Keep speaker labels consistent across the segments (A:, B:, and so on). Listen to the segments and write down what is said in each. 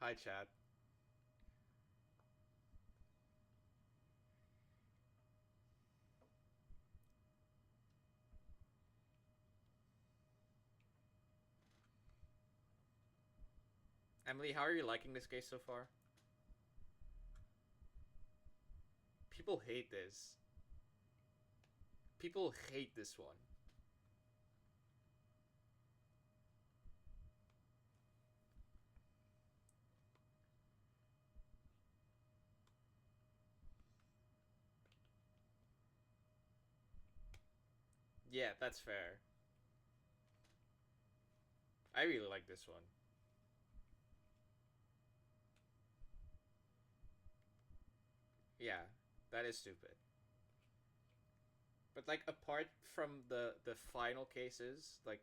A: Hi, chat. Emily, how are you liking this case so far? People hate this. People hate this one. Yeah, that's fair. I really like this one. Yeah, that is stupid. But like apart from the final cases, like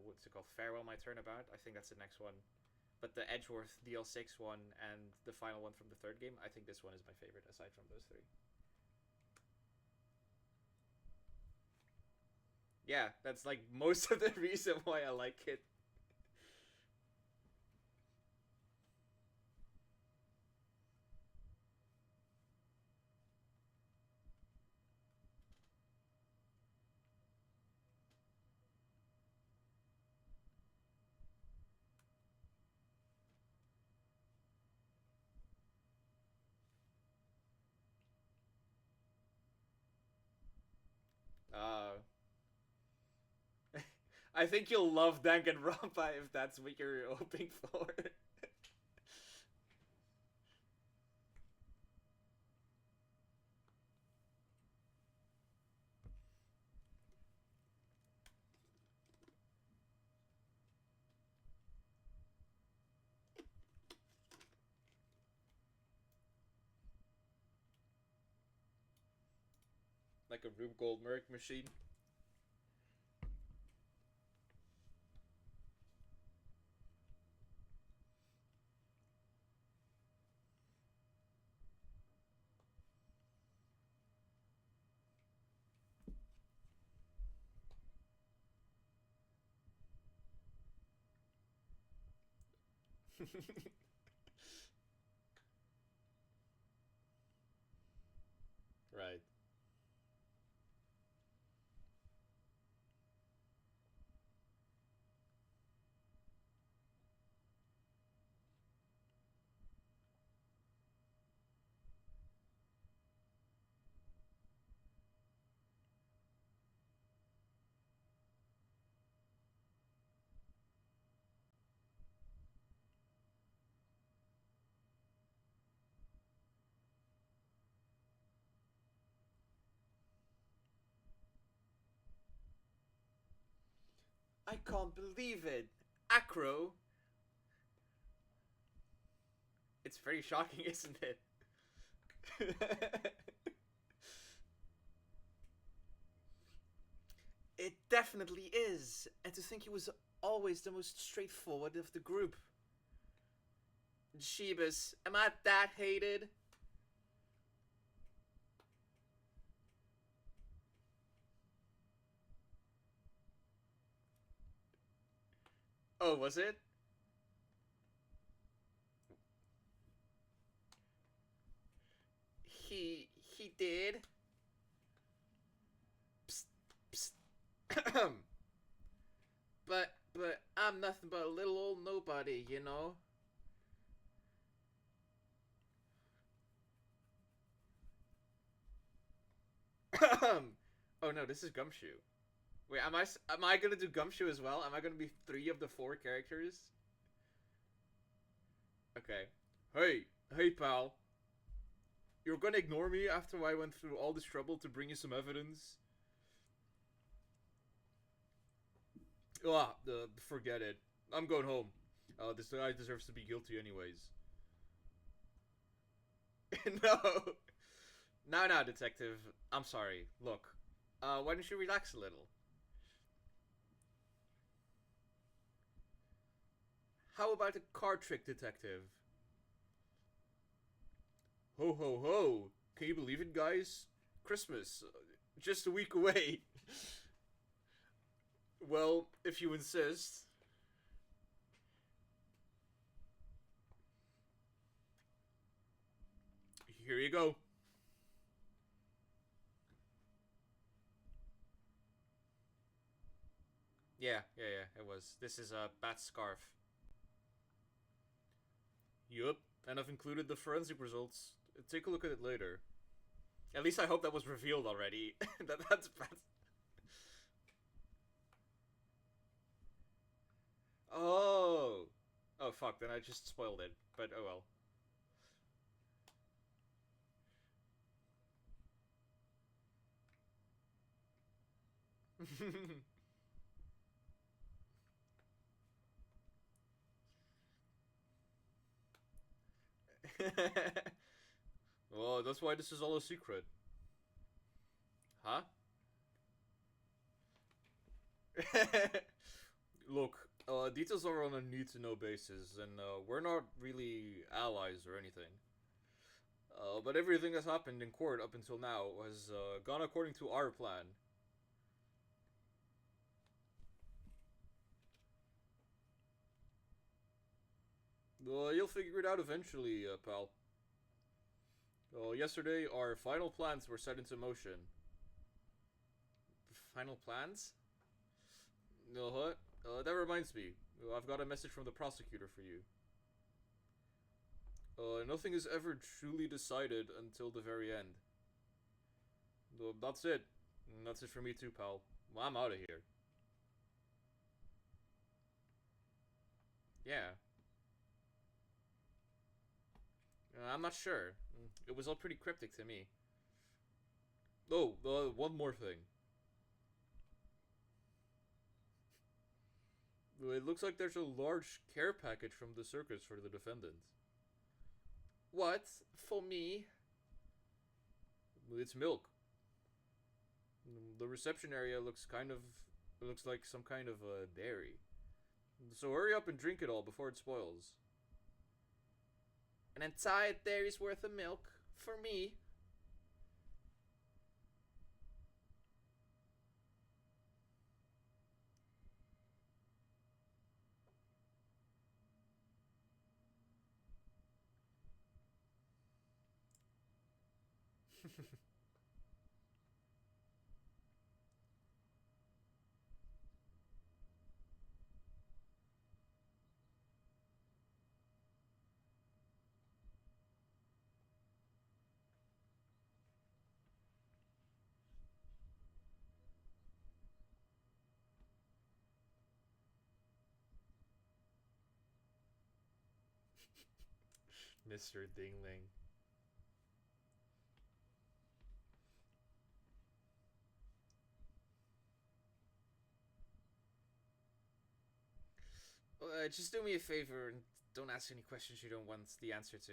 A: what's it called? Farewell My Turnabout. I think that's the next one. But the Edgeworth DL6 one and the final one from the third game, I think this one is my favorite aside from those three. Yeah, that's like most of the reason why I like it. Uh I think you'll love Danganronpa if that's what you're hoping for. Like a Rube Goldberg machine. Right. I can't believe it. Acro. It's very shocking, isn't it? It definitely is. And to think he was always the most straightforward of the group. Jeebus, am I that hated? Oh, was it? He did. Psst, psst. but I'm nothing but a little old nobody, you know. Oh no, this is Gumshoe. Wait, am I gonna do Gumshoe as well? Am I gonna be three of the four characters? Okay. Hey, pal. You're gonna ignore me after I went through all this trouble to bring you some evidence? Forget it. I'm going home. This guy deserves to be guilty anyways. No. No, detective. I'm sorry. Look, why don't you relax a little? How about a card trick, detective? Ho ho ho! Can you believe it, guys? Christmas, just a week away. Well, if you insist. Here you go. Yeah, it was. This is a bat scarf. Yup, and I've included the forensic results. Take a look at it later. At least I hope that was revealed already. That's bad. Oh! Oh fuck, then I just spoiled it. But oh well. Oh, that's why this is all a secret. Huh? Look, details are on a need-to-know basis, and we're not really allies or anything. But everything that's happened in court up until now has gone according to our plan. You'll figure it out eventually, pal. Yesterday, our final plans were set into motion. Final plans? What? That reminds me. I've got a message from the prosecutor for you. Nothing is ever truly decided until the very end. That's it. That's it for me too, pal. Well, I'm out of here. Yeah. I'm not sure. It was all pretty cryptic to me. Oh, one more thing. It looks like there's a large care package from the circus for the defendant. What? For me? It's milk. The reception area looks looks like some kind of a dairy. So hurry up and drink it all before it spoils. An entire dairy's worth of milk? For me? Mr. Dingling. Just do me a favor and don't ask any questions you don't want the answer to.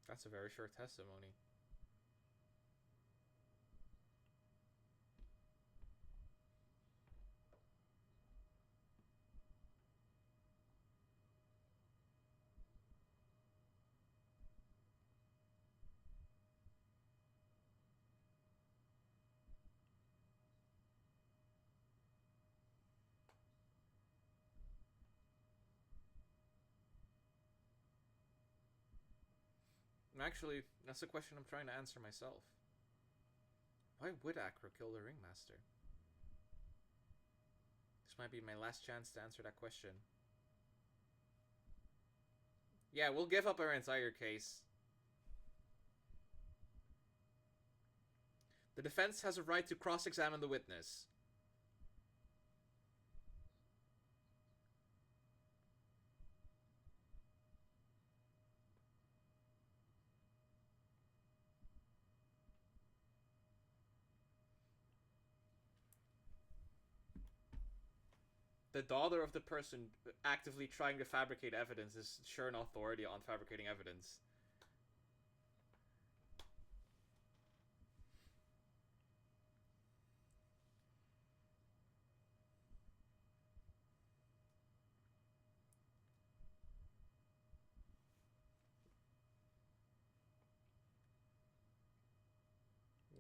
A: That's a very short testimony. Actually, that's a question I'm trying to answer myself. Why would Acro kill the Ringmaster? This might be my last chance to answer that question. Yeah, we'll give up our entire case. The defense has a right to cross-examine the witness. The daughter of the person actively trying to fabricate evidence is sure an authority on fabricating evidence.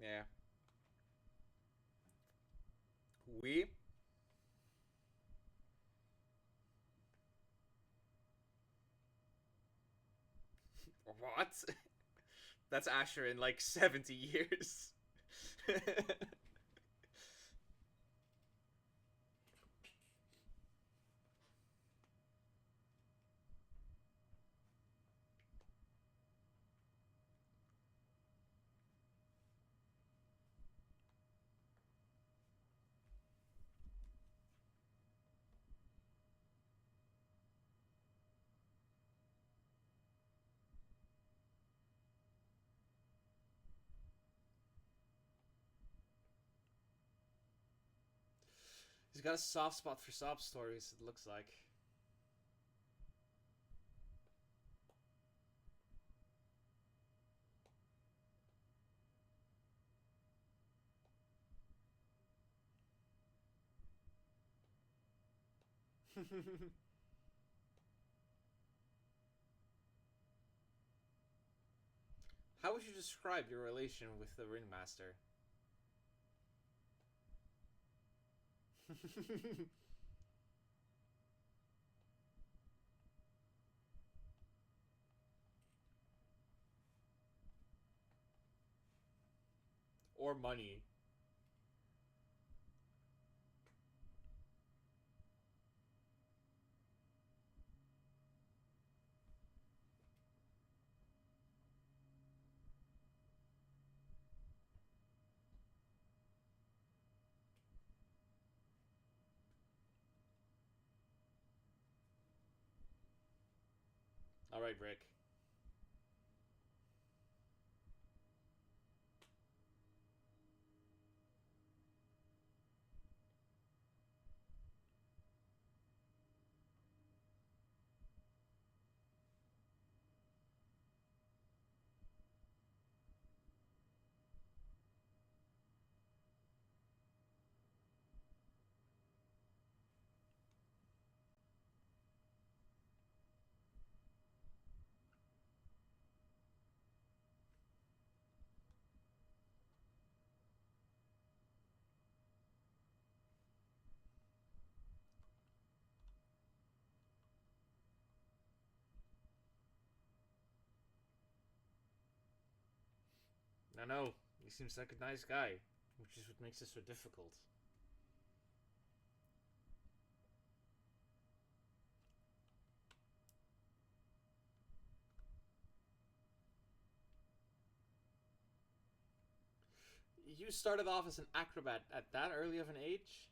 A: Yeah. We. What? That's Asher in like 70 years. He's got a soft spot for sob stories, it looks like. How would you describe your relation with the ringmaster? Or money? All right, Rick. I know. He seems like a nice guy, which is what makes this so difficult. You started off as an acrobat at that early of an age?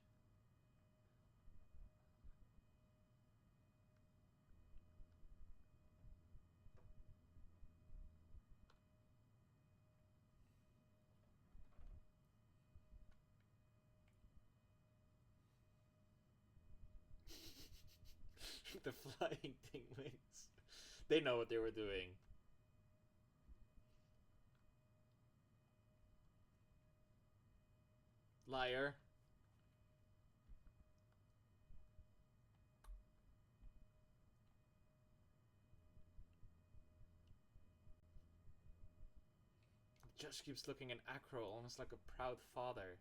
A: The flying penguins. They know what they were doing. Liar. Josh keeps looking at Acro almost like a proud father.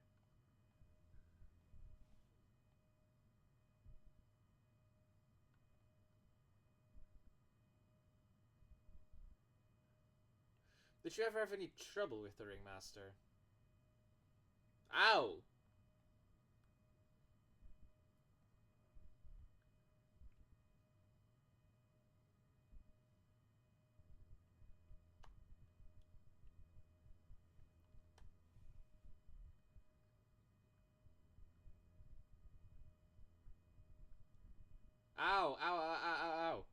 A: Did you ever have any trouble with the ringmaster? Ow! Ow! Ow! Ow! Ow! Ow! Ow!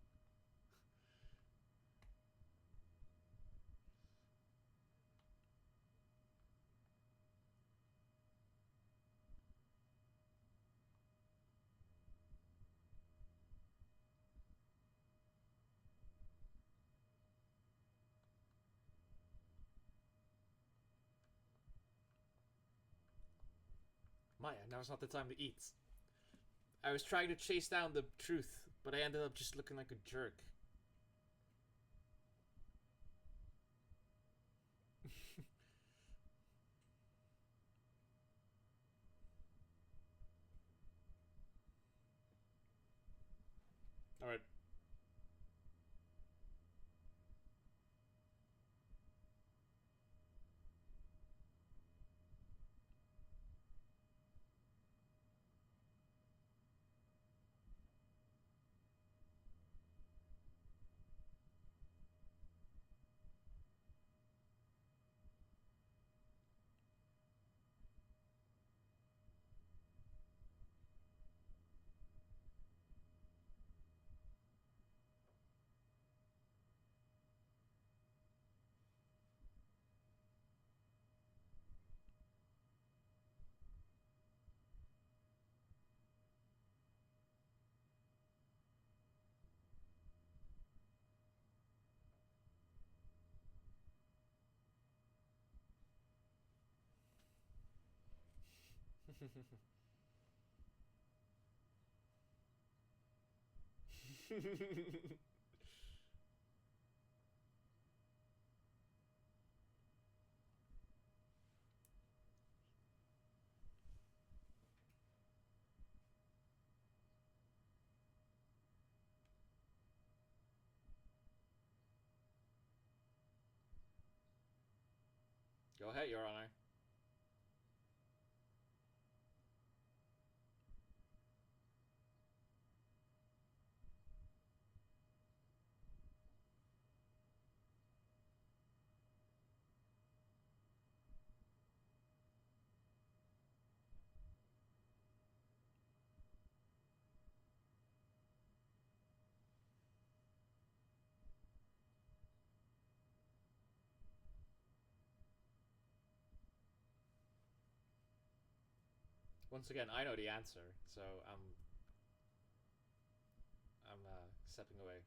A: Maya, now's not the time to eat. I was trying to chase down the truth, but I ended up just looking like a jerk. Go ahead, Your Honor. Once again, I know the answer, so I'm stepping away.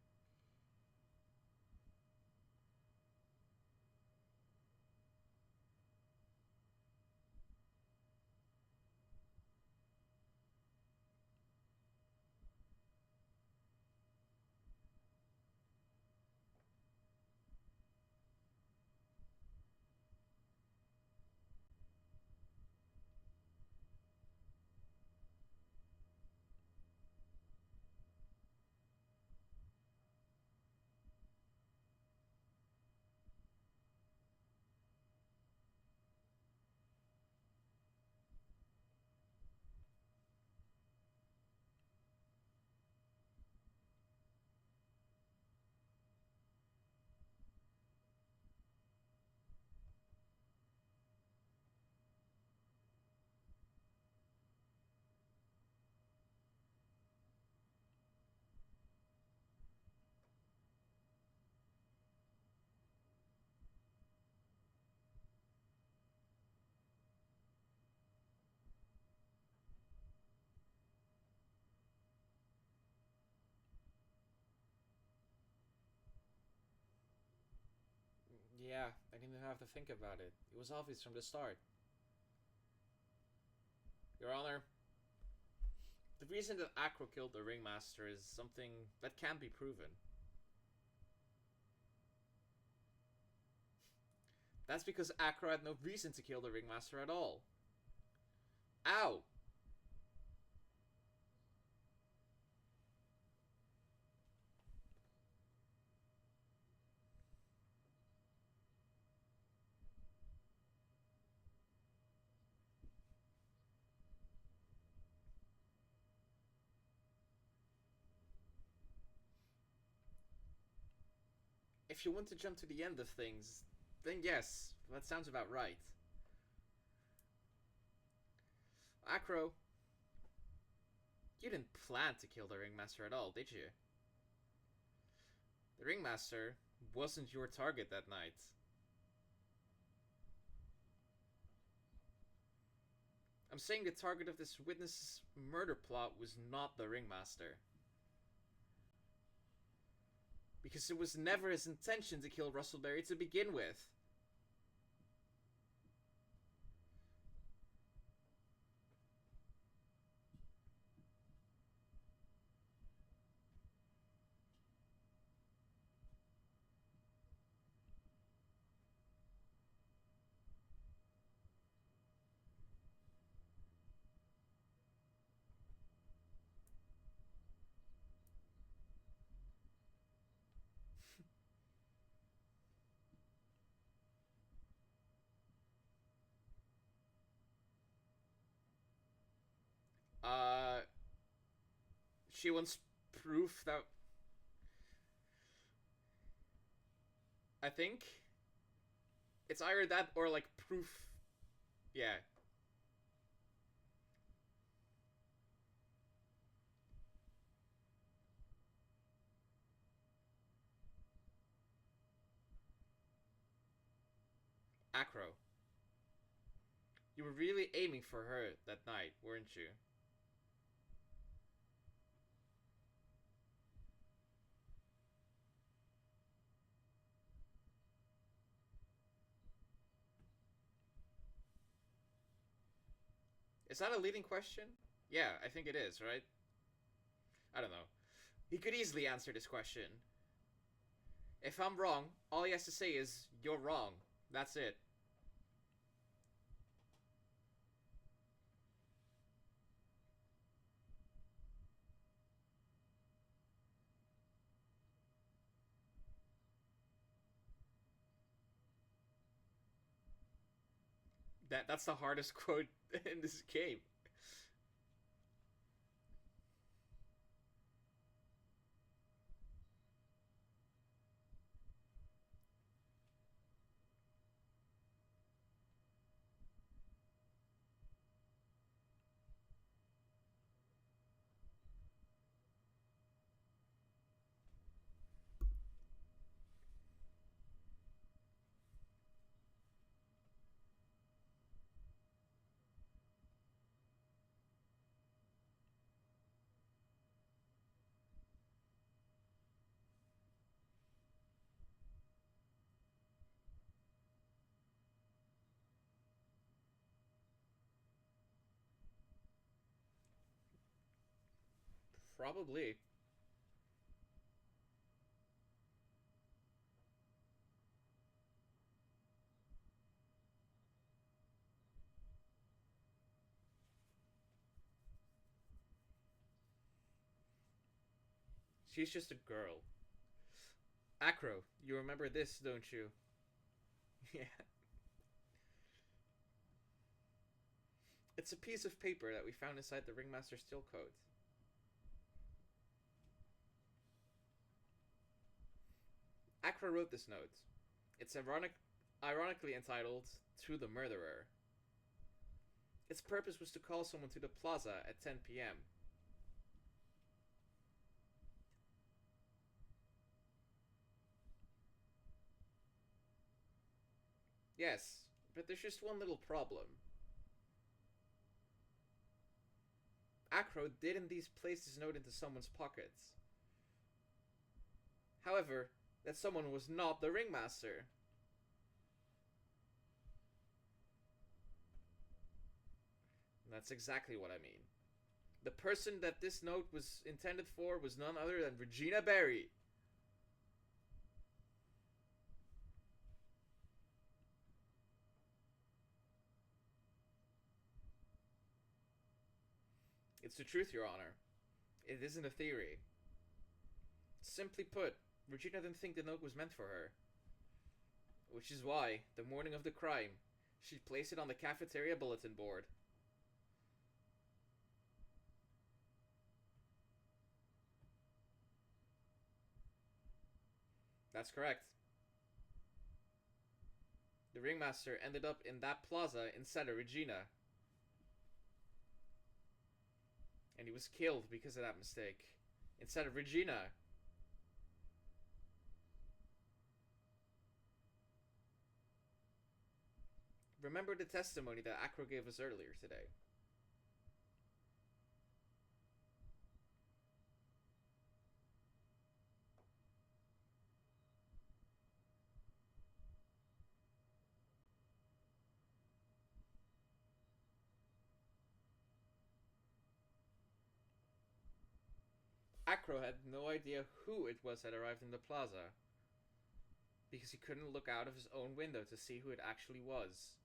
A: Yeah, I didn't even have to think about it. It was obvious from the start. Your Honor, the reason that Acro killed the Ringmaster is something that can be proven. That's because Acro had no reason to kill the Ringmaster at all. Ow! If you want to jump to the end of things, then yes, that sounds about right. Acro, you didn't plan to kill the Ringmaster at all, did you? The Ringmaster wasn't your target that night. I'm saying the target of this witness's murder plot was not the Ringmaster. Because it was never his intention to kill Russellberry to begin with. Uh, she wants proof that. I think it's either that or like proof. Yeah. Acro. You were really aiming for her that night, weren't you? Is that a leading question? Yeah, I think it is, right? I don't know. He could easily answer this question. If I'm wrong, all he has to say is, "You're wrong." That's it. That's the hardest quote in this game. Probably. She's just a girl. Acro, you remember this, don't you? Yeah. It's a piece of paper that we found inside the Ringmaster Steel Coat. Acro wrote this note. It's ironically entitled "To the Murderer." Its purpose was to call someone to the plaza at 10 p.m. Yes, but there's just one little problem. Acro did indeed place this note into someone's pockets. However, that someone was not the ringmaster. And that's exactly what I mean. The person that this note was intended for was none other than Regina Berry. It's the truth, Your Honor. It isn't a theory. Simply put, Regina didn't think the note was meant for her. Which is why, the morning of the crime, she placed it on the cafeteria bulletin board. That's correct. The ringmaster ended up in that plaza instead of Regina. And he was killed because of that mistake. Instead of Regina. Remember the testimony that Acro gave us earlier today. Acro had no idea who it was that arrived in the plaza, because he couldn't look out of his own window to see who it actually was.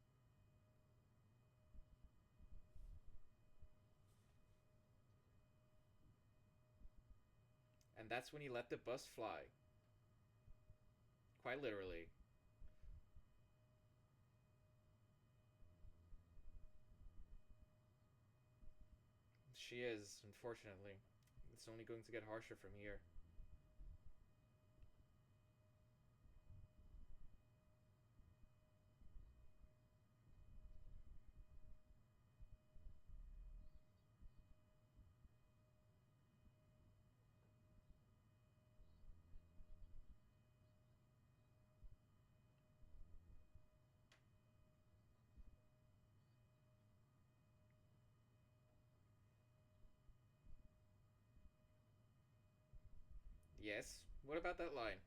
A: And that's when he let the bus fly. Quite literally. She is, unfortunately. It's only going to get harsher from here. Yes? What about that line?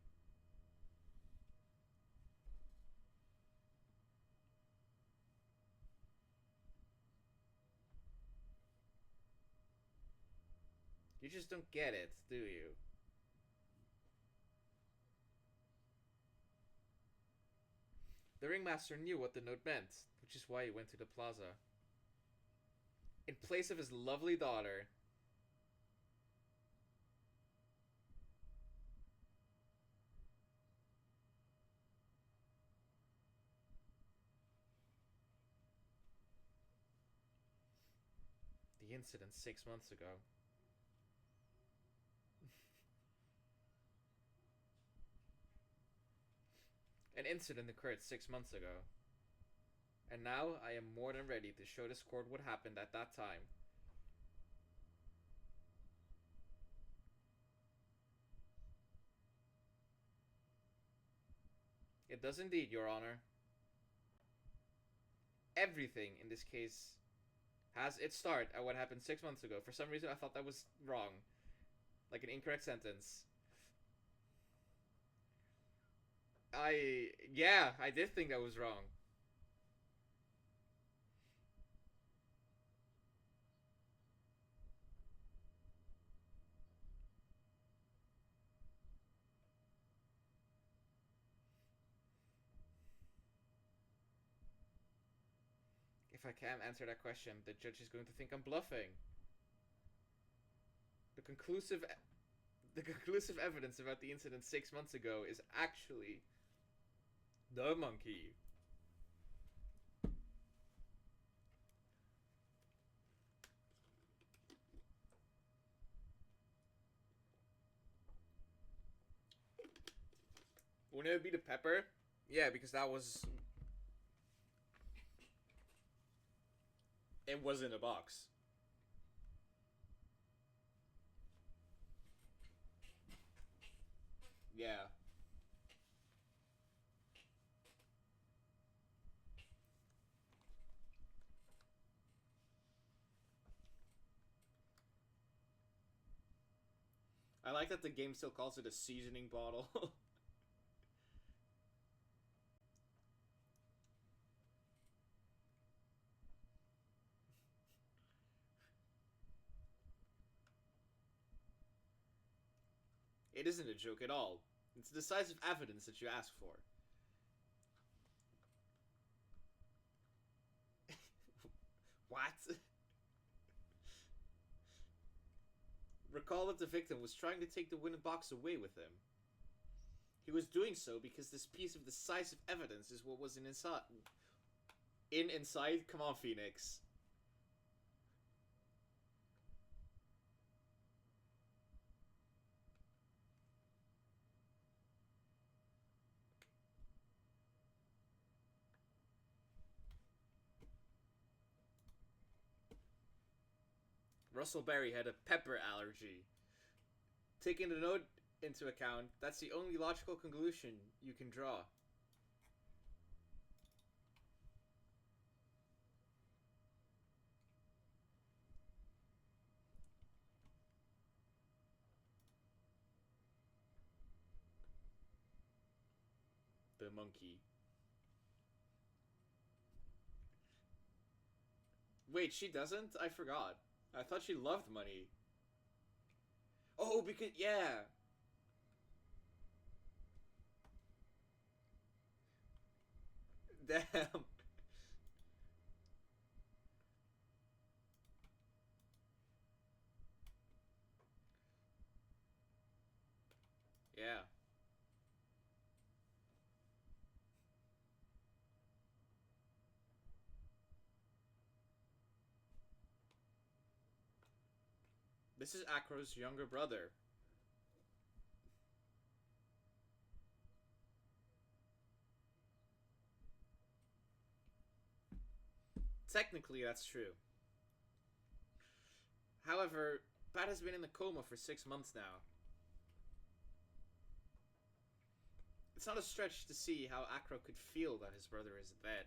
A: just don't get it, do you? The ringmaster knew what the note meant, which is why he went to the plaza. In place of his lovely daughter, the incident 6 months ago. An incident occurred 6 months ago. And now I am more than ready to show this court what happened at that time. It does indeed, Your Honor. Everything in this case has its start at what happened 6 months ago. For some reason, I thought that was wrong. Like an incorrect sentence. Yeah, I did think that was wrong. If I can't answer that question, the judge is going to think I'm bluffing. The conclusive the conclusive evidence about the incident 6 months ago is actually the monkey. Wouldn't it be the pepper? Yeah, because that was. It was in a box. Yeah. I like that the game still calls it a seasoning bottle. It isn't a joke at all. It's decisive evidence that you ask for. What? Recall that the victim was trying to take the wooden box away with him. He was doing so because this piece of decisive evidence is what was in inside. Inside? Come on, Phoenix. Russell Berry had a pepper allergy. Taking the note into account, that's the only logical conclusion you can draw. The monkey. Wait, she doesn't? I forgot. I thought she loved money. Oh, because. Yeah! Damn. Yeah. This is Acro's younger brother. Technically, that's true. However, Pat has been in a coma for 6 months now. It's not a stretch to see how Acro could feel that his brother is dead.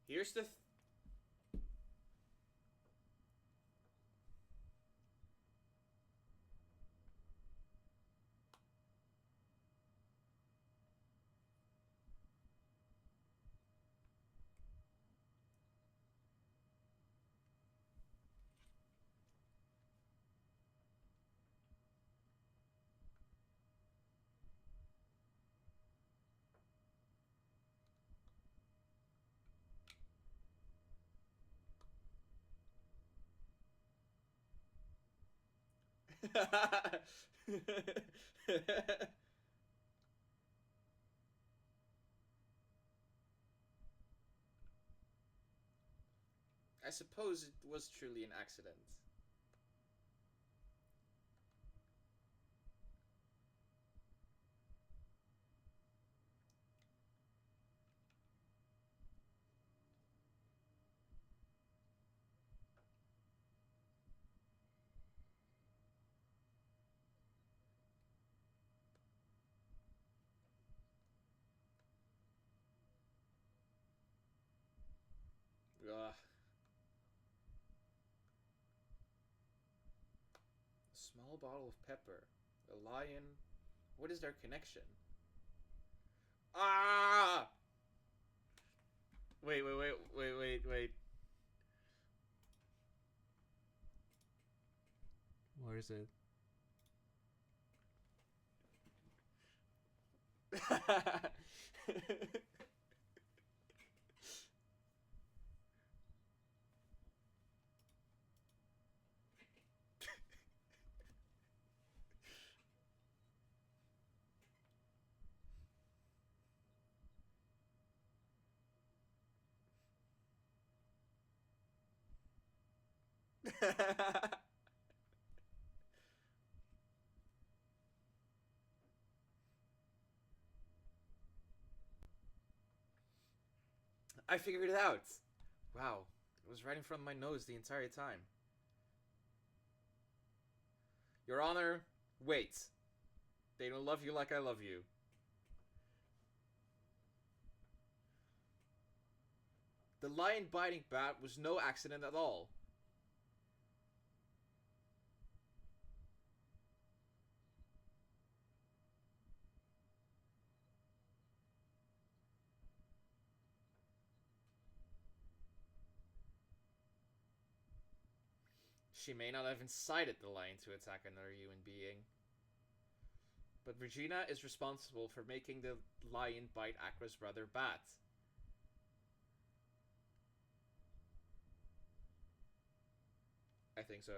A: Here's the. I suppose it was truly an accident. Ugh. A small bottle of pepper. A lion. What is their connection? Ah! Wait.
B: Where is it?
A: I figured it out. Wow, it was right in front of my nose the entire time. Your Honor, wait. They don't love you like I love you. The lion biting bat was no accident at all. She may not have incited the lion to attack another human being. But Regina is responsible for making the lion bite Akra's brother Bat. I think so.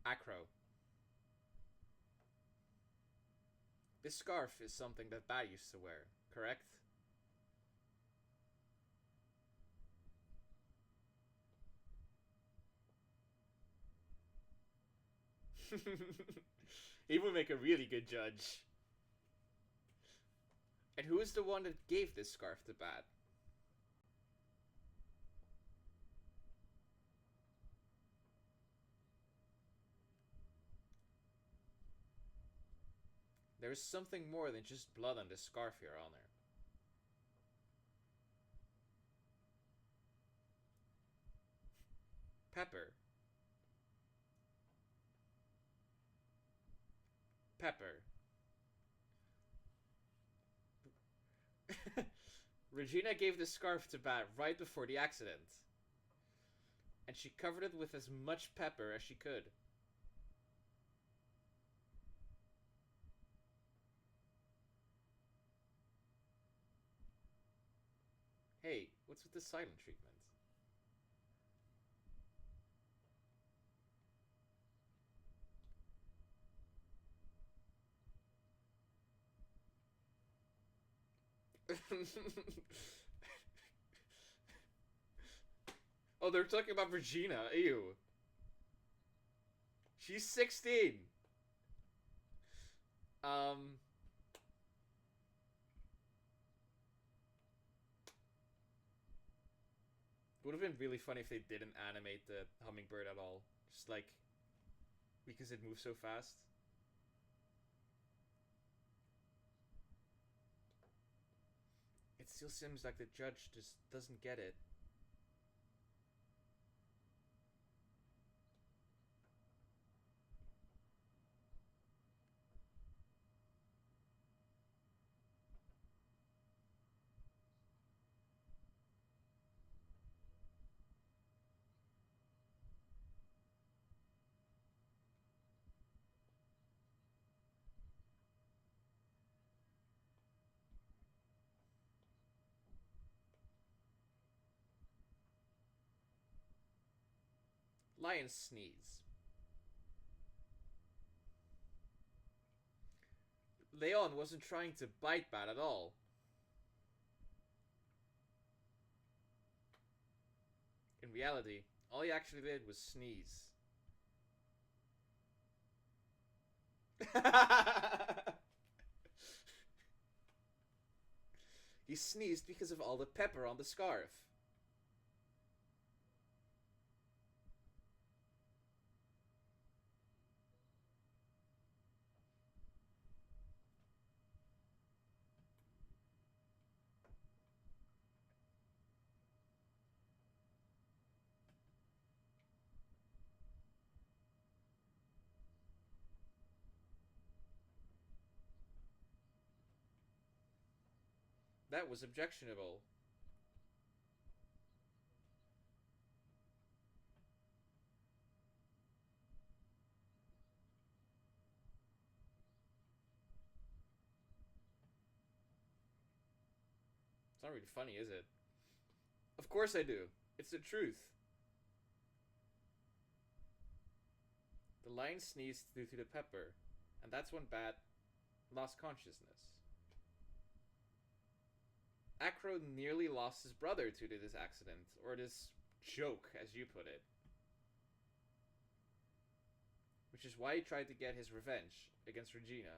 A: Acro. This scarf is something that Bat used to wear, correct? He would make a really good judge. And who is the one that gave this scarf to Bat? There is something more than just blood on this scarf, Your Honor. Pepper. Pepper. Regina gave the scarf to Bat right before the accident. And she covered it with as much pepper as she could. Hey, what's with the silent treatment? Oh, they're talking about Regina. Ew. She's 16. Um. Would have been really funny if they didn't animate the hummingbird at all. Just like because it moves so fast. It still seems like the judge just doesn't get it. Lions sneeze. Leon wasn't trying to bite Bat at all. In reality, all he actually did was sneeze. He sneezed because of all the pepper on the scarf. That was objectionable. It's not really funny, is it? Of course I do. It's the truth. The lion sneezed due to the pepper, and that's when Bat lost consciousness. Acro nearly lost his brother due to this accident, or this joke, as you put it. Which is why he tried to get his revenge against Regina.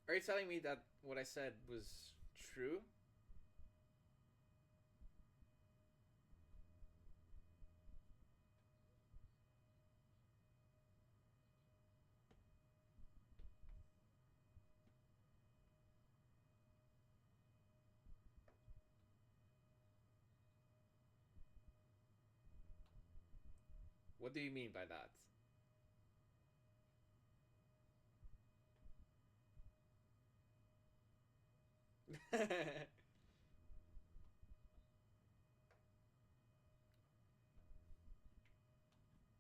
A: Are you telling me that what I said was true? What do you mean by that?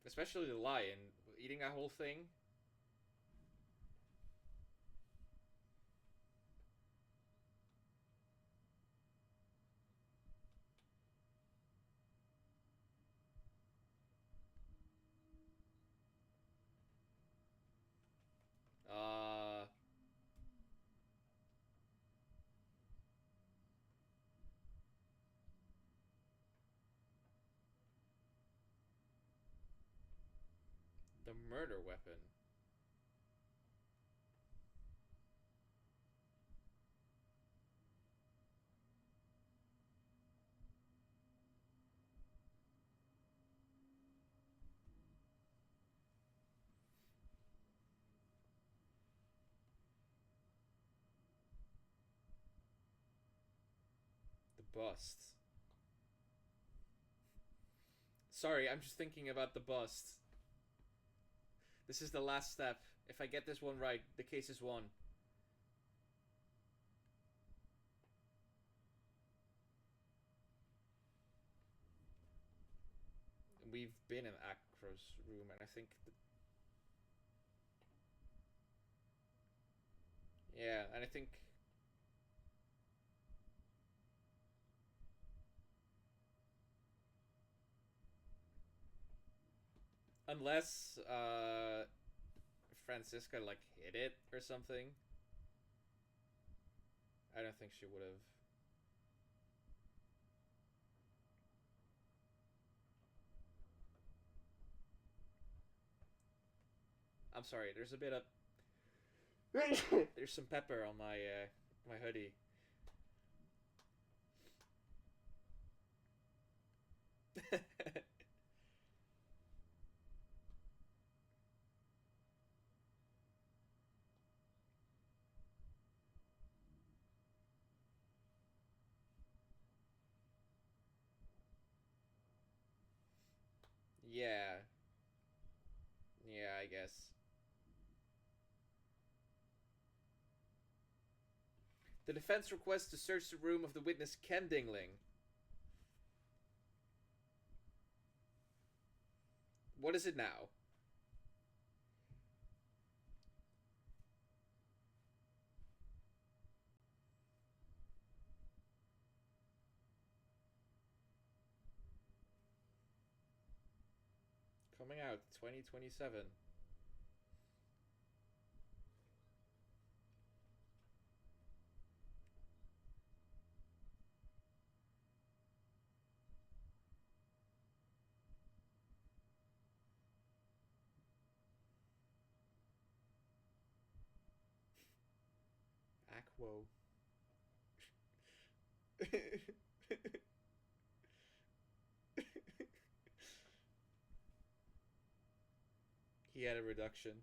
A: Especially the lion eating that whole thing. Uh, the murder weapon. The bust. Sorry, I'm just thinking about the bust. This is the last step. If I get this one right, the case is won. We've been in Acro's room, and I think. Yeah, and I think. Unless Francisca like hit it or something. I don't think she would have. I'm sorry. There's a bit of there's some pepper on my hoodie. Yeah. Yeah, I guess. The defense requests to search the room of the witness Ken Dingling. What is it now? Coming out 2027. Aquo. He had a reduction.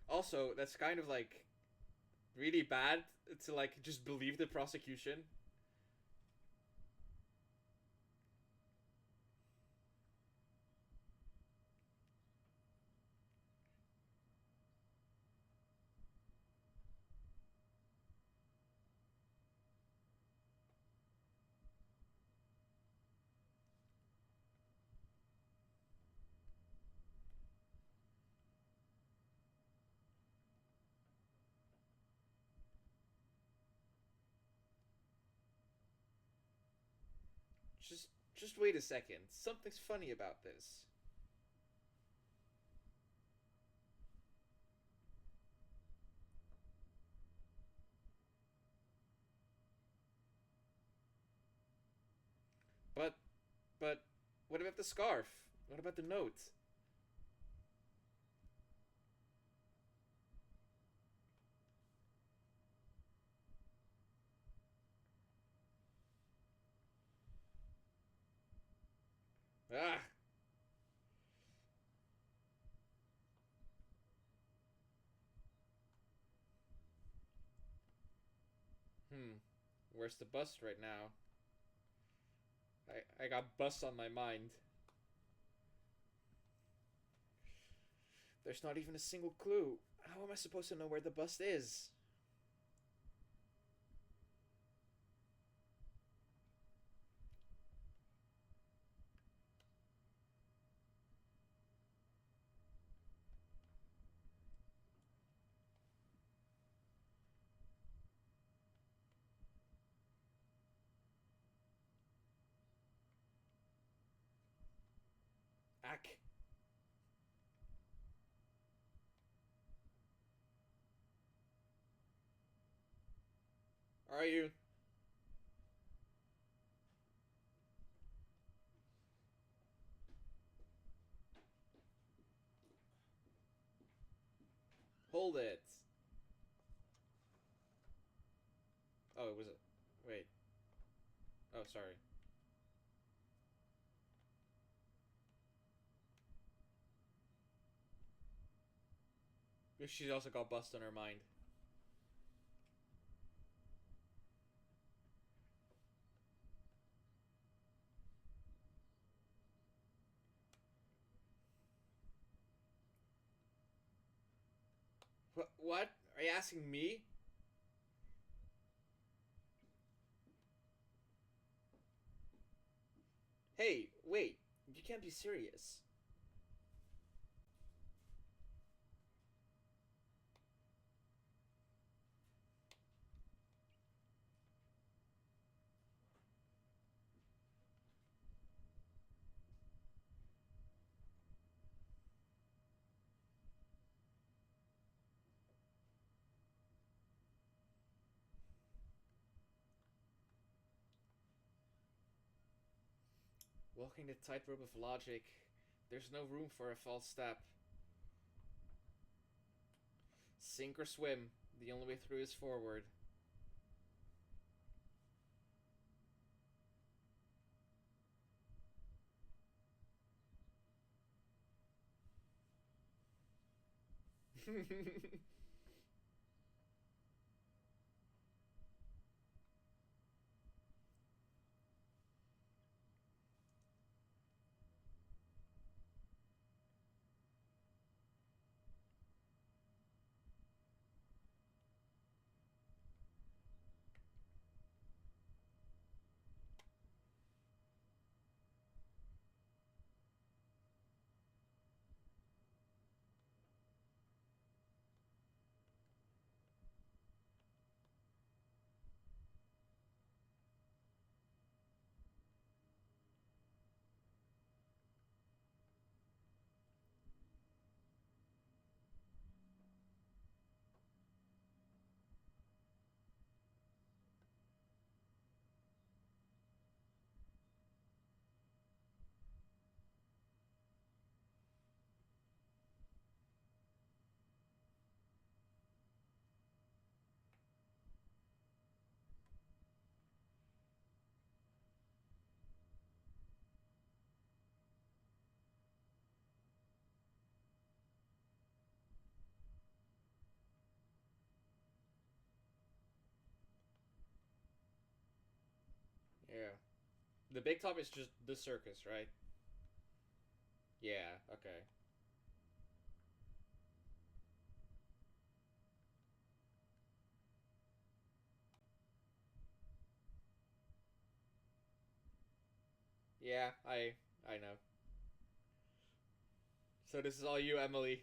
A: Also, that's kind of like really bad to like just believe the prosecution. Just just wait a second. Something's funny about this. But but what about the scarf? What about the note? Ah. Hmm. Where's the bust right now? I got bust on my mind. There's not even a single clue. How am I supposed to know where the bust is? Ack. Are you? Hold it. Oh, it was a. Wait. Oh, sorry. She's also got bust on her mind. What? Are you asking me? Hey, wait. You can't be serious. Walking the tightrope of logic. There's no room for a false step. Sink or swim. The only way through is forward. Yeah. The big top is just the circus, right? Yeah, okay. Yeah, I know. So this is all you, Emily.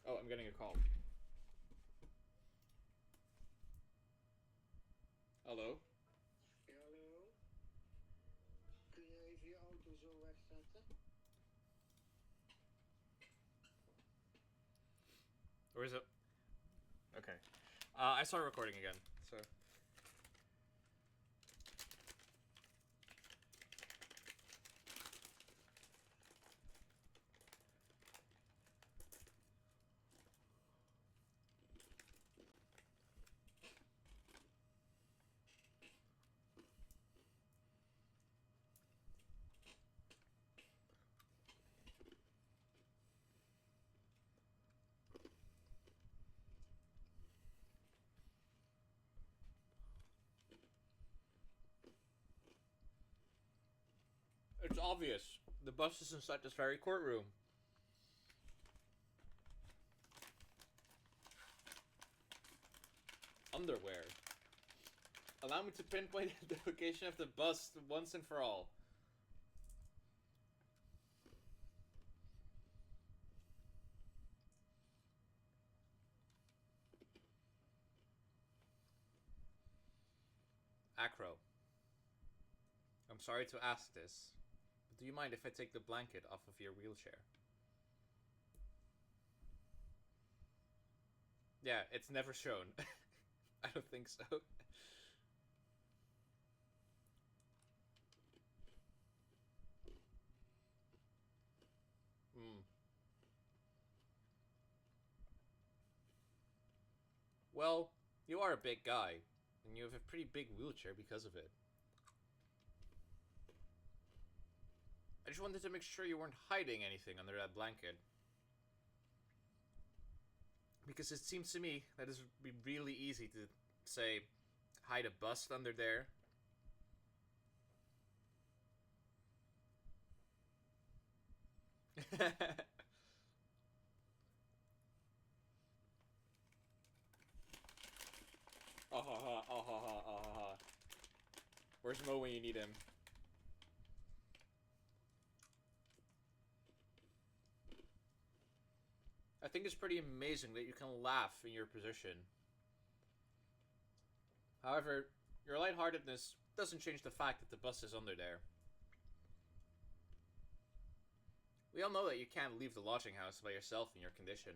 A: Oh, I'm getting a call. Hallo?
B: Ja, hallo? Kun je even je auto zo wegzetten?
A: Or is it? Okay. I started recording again. So. It's obvious. The bus is inside this very courtroom. Underwear. Allow me to pinpoint the location of the bus once and for all. Acro. I'm sorry to ask this, but do you mind if I take the blanket off of your wheelchair? Yeah, it's never shown. I don't think so. Hmm. Well, you are a big guy, and you have a pretty big wheelchair because of it. I just wanted to make sure you weren't hiding anything under that blanket. Because it seems to me that it would be really easy to, say, hide a bust under there. Oh ha ha, oh ha ha, oh ha ha. Where's Mo when you need him? I think it's pretty amazing that you can laugh in your position. However, your lightheartedness doesn't change the fact that the bus is under there. We all know that you can't leave the lodging house by yourself in your condition.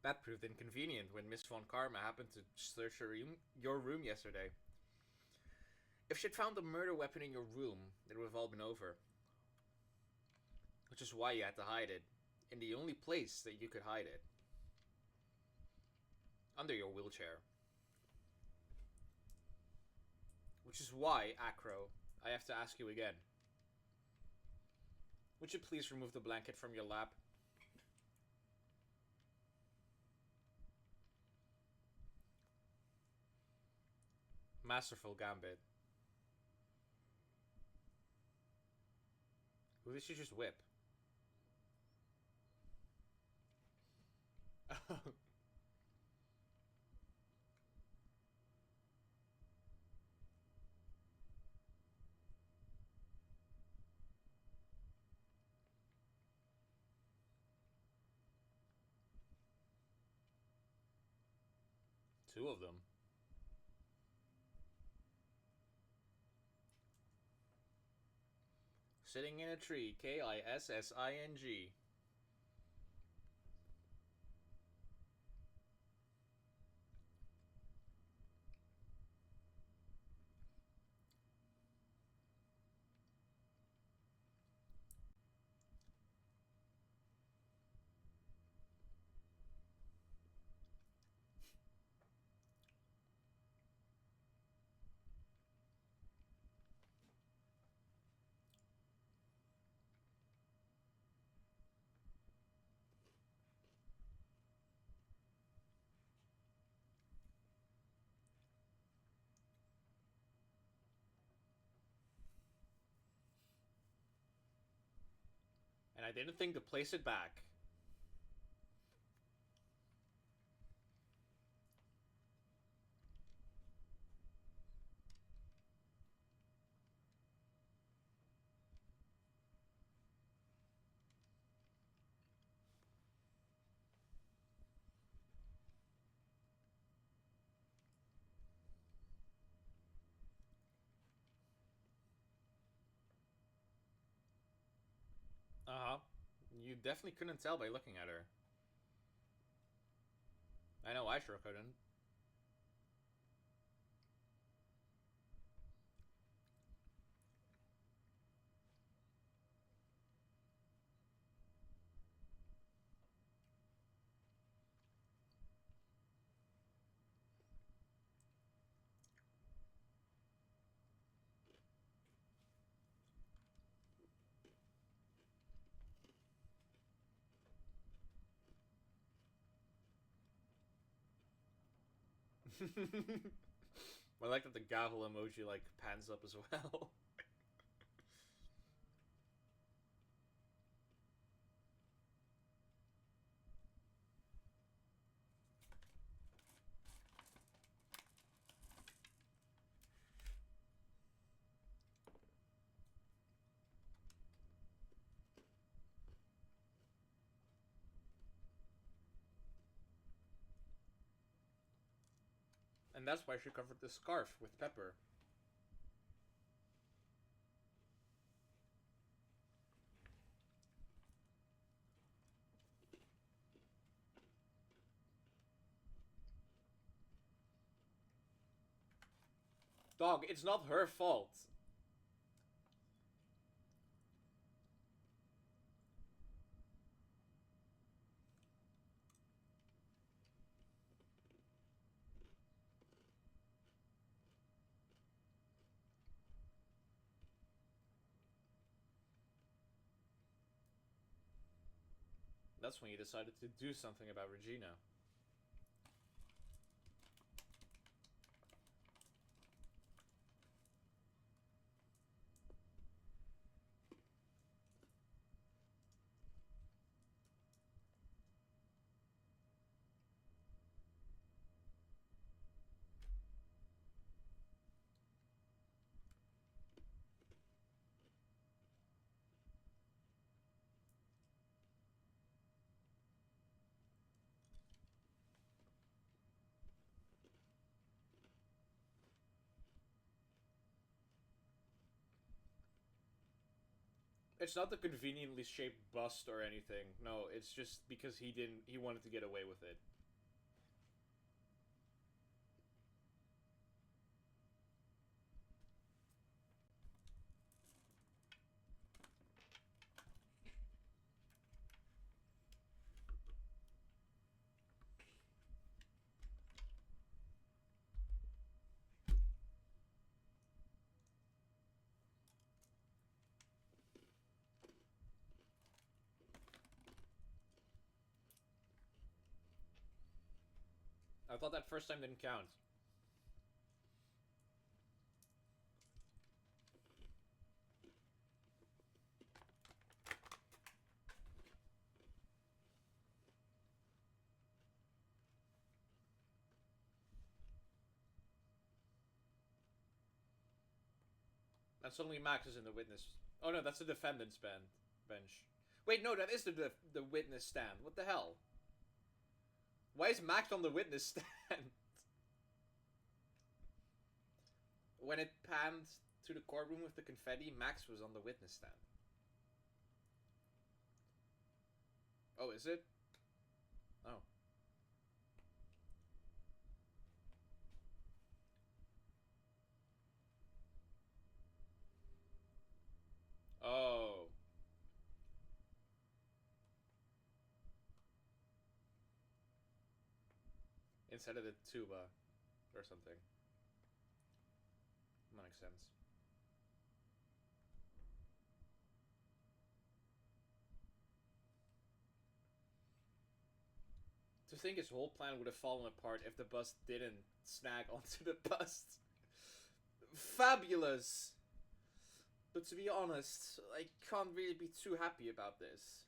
A: That proved inconvenient when Miss Von Karma happened to search your room yesterday. If she'd found a murder weapon in your room, it would have all been over. Which is why you had to hide it. In the only place that you could hide it. Under your wheelchair. Which is why, Acro, I have to ask you again. Would you please remove the blanket from your lap? Masterful gambit. Who did she just whip? Two of them. Sitting in a tree. Kissing. And I didn't think to place it back. Uh-huh. You definitely couldn't tell by looking at her. I know I sure couldn't. I like that the gavel emoji like pans up as well. And that's why she covered the scarf with pepper. Dog, it's not her fault. That's when you decided to do something about Regina. It's not the conveniently shaped bust or anything. No, it's just because he wanted to get away with it. I thought that first time didn't count. And suddenly Max is in the witness. Oh no, that's the defendant's bench. Wait, no, that is the witness stand. What the hell? Why is Max on the witness stand? When it panned to the courtroom with the confetti, Max was on the witness stand. Oh, is it? Oh. Oh. Instead of the tuba or something. That makes sense. To think his whole plan would have fallen apart if the bus didn't snag onto the bust. Fabulous! But to be honest, I can't really be too happy about this.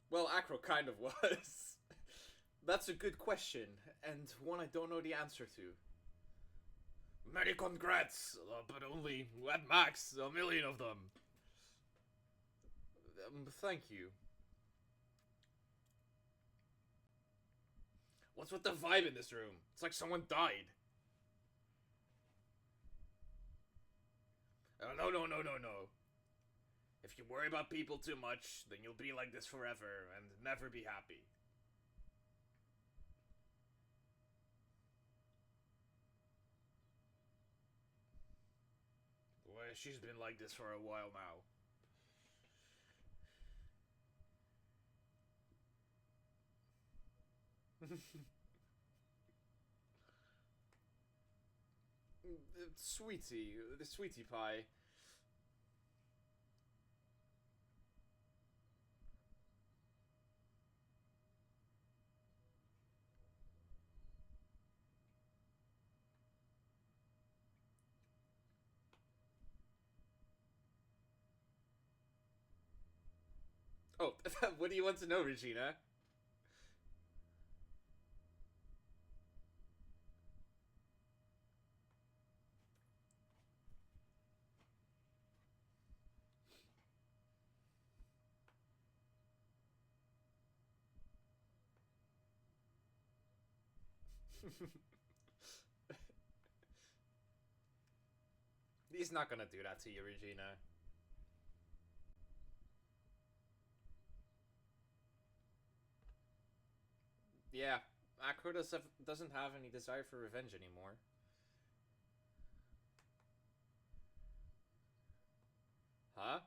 A: Well, Acro kind of was. That's a good question, and one I don't know the answer to. Many congrats, but only at max a million of them. Thank you. What's with the vibe in this room? It's like someone died. No, no, no, no, no. If you worry about people too much, then you'll be like this forever and never be happy. Well, she's been like this for a while now. Sweetie, the sweetie pie. Oh, what do you want to know, Regina? He's not gonna do that to you, Regina. Yeah, Akro doesn't have any desire for revenge anymore. Huh?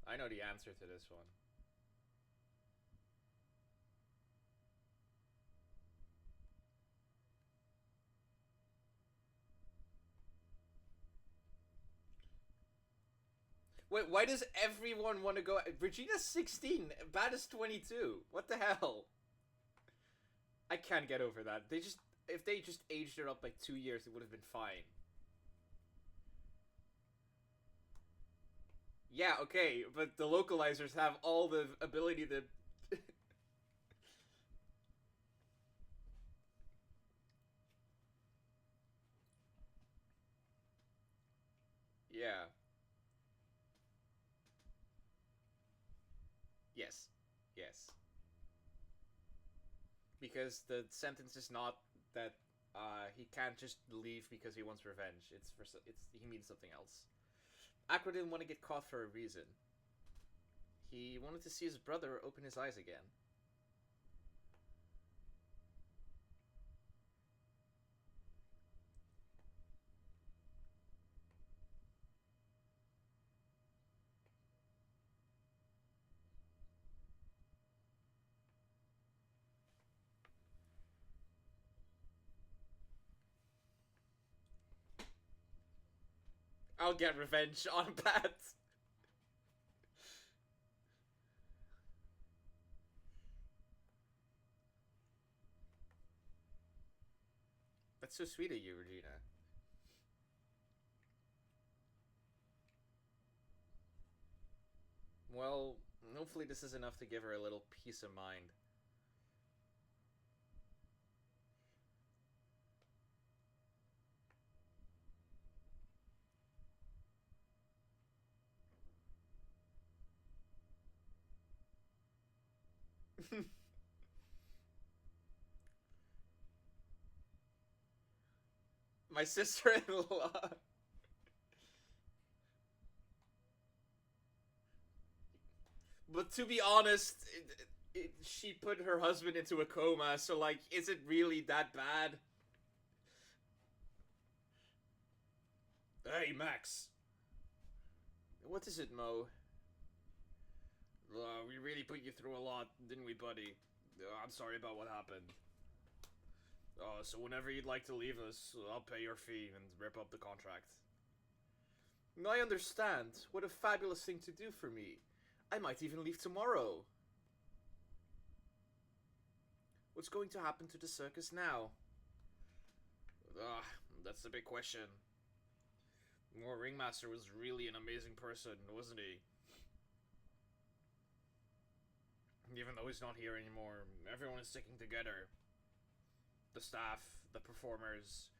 A: I know the answer to this one. Wait, why does everyone want to go? Regina's 16, Bad is 22. What the hell? I can't get over that. If they just aged her up like 2 years, it would have been fine. Yeah, okay, but the localizers have all the ability to. Yeah. Yes. Yes. Because the sentence is not that he can't just leave because he wants revenge. It's he means something else. Aqua didn't want to get caught for a reason. He wanted to see his brother open his eyes again. I'll get revenge on Pat. That's so sweet of you, Regina. Well, hopefully this is enough to give her a little peace of mind. My sister-in-law. But to be honest, she put her husband into a coma, so like, is it really that bad? Hey, Max. What is it, Mo? We really put you through a lot, didn't we, buddy? I'm sorry about what happened. So whenever you'd like to leave us, I'll pay your fee and rip up the contract. I understand. What a fabulous thing to do for me. I might even leave tomorrow. What's going to happen to the circus now? Ah, that's the big question. Our ringmaster was really an amazing person, wasn't he? Even though he's not here anymore, everyone is sticking together. The staff, the performers,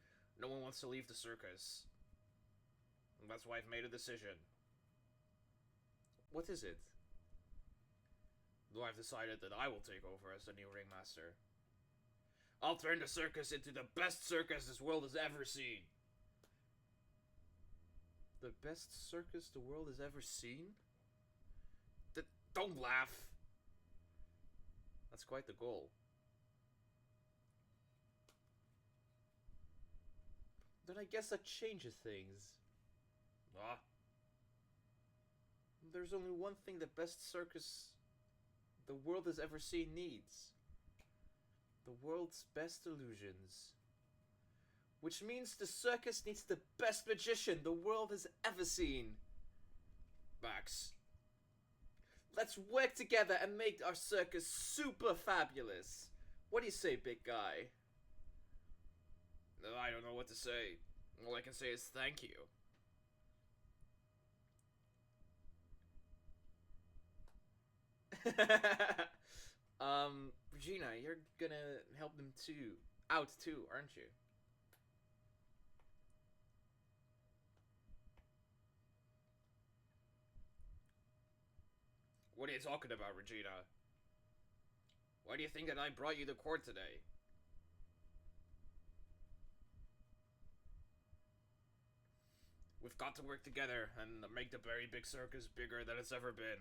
A: no one wants to leave the circus. And that's why I've made a decision. What is it? I've decided that I will take over as the new ringmaster. I'll turn the circus into the best circus this world has ever seen. The best circus the world has ever seen? Don't laugh. That's quite the goal. Then I guess that changes things. Ah. There's only one thing the best circus the world has ever seen needs. The world's best illusions. Which means the circus needs the best magician the world has ever seen. Max. Let's work together and make our circus super fabulous. What do you say, big guy? I don't know what to say. All I can say is thank you. Regina, you're gonna help them out too, aren't you? What are you talking about, Regina? Why do you think that I brought you to court today? We've got to work together and make the very big circus bigger than it's ever been.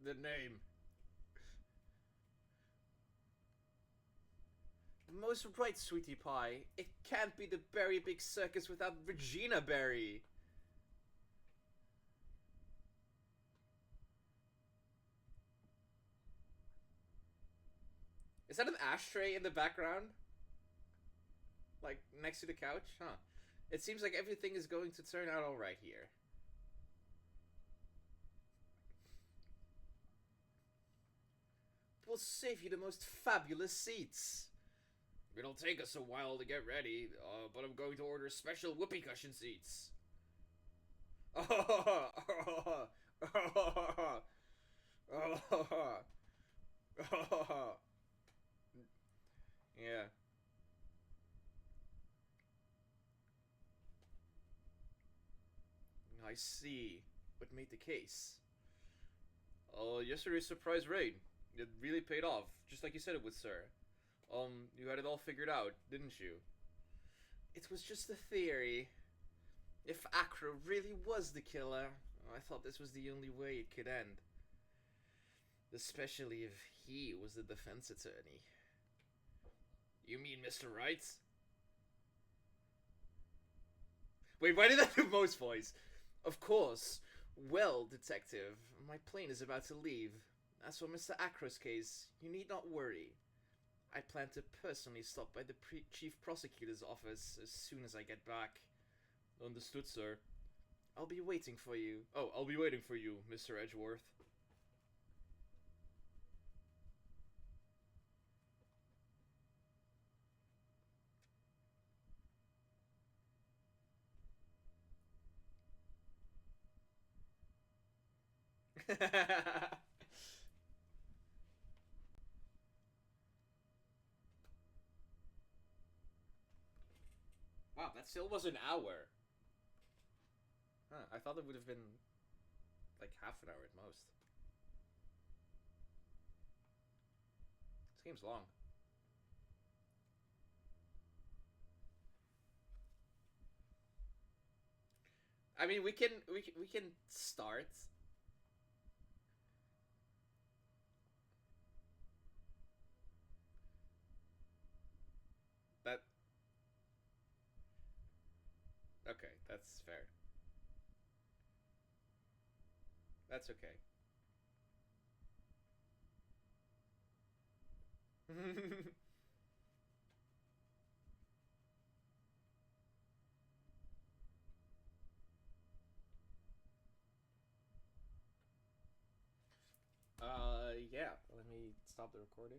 A: The name. Most right, sweetie pie. It can't be the Berry Big Circus without Regina Berry. Is that an ashtray in the background? Like, next to the couch? Huh. It seems like everything is going to turn out alright here. We'll save you the most fabulous seats. It'll take us a while to get ready, but I'm going to order special whoopee cushion seats. I see. What made the case? Yesterday's surprise raid. It really paid off, just like you said it would, sir. You had it all figured out, didn't you? It was just a theory. If Acro really was the killer, I thought this was the only way it could end. Especially if he was the defense attorney. You mean Mr. Wright? Wait, why did I do Mo's voice? Of course. Well, detective, my plane is about to leave. As for Mr. Acro's case, you need not worry. I plan to personally stop by the chief prosecutor's office as soon as I get back. Understood, sir. I'll be waiting for you. Oh, I'll be waiting for you, Mr. Edgeworth. Wow, that still was an hour. Huh, I thought it would have been like half an hour at most. This game's long. I mean, we can start. That okay? That's fair. That's okay. Yeah. Let me stop the recording.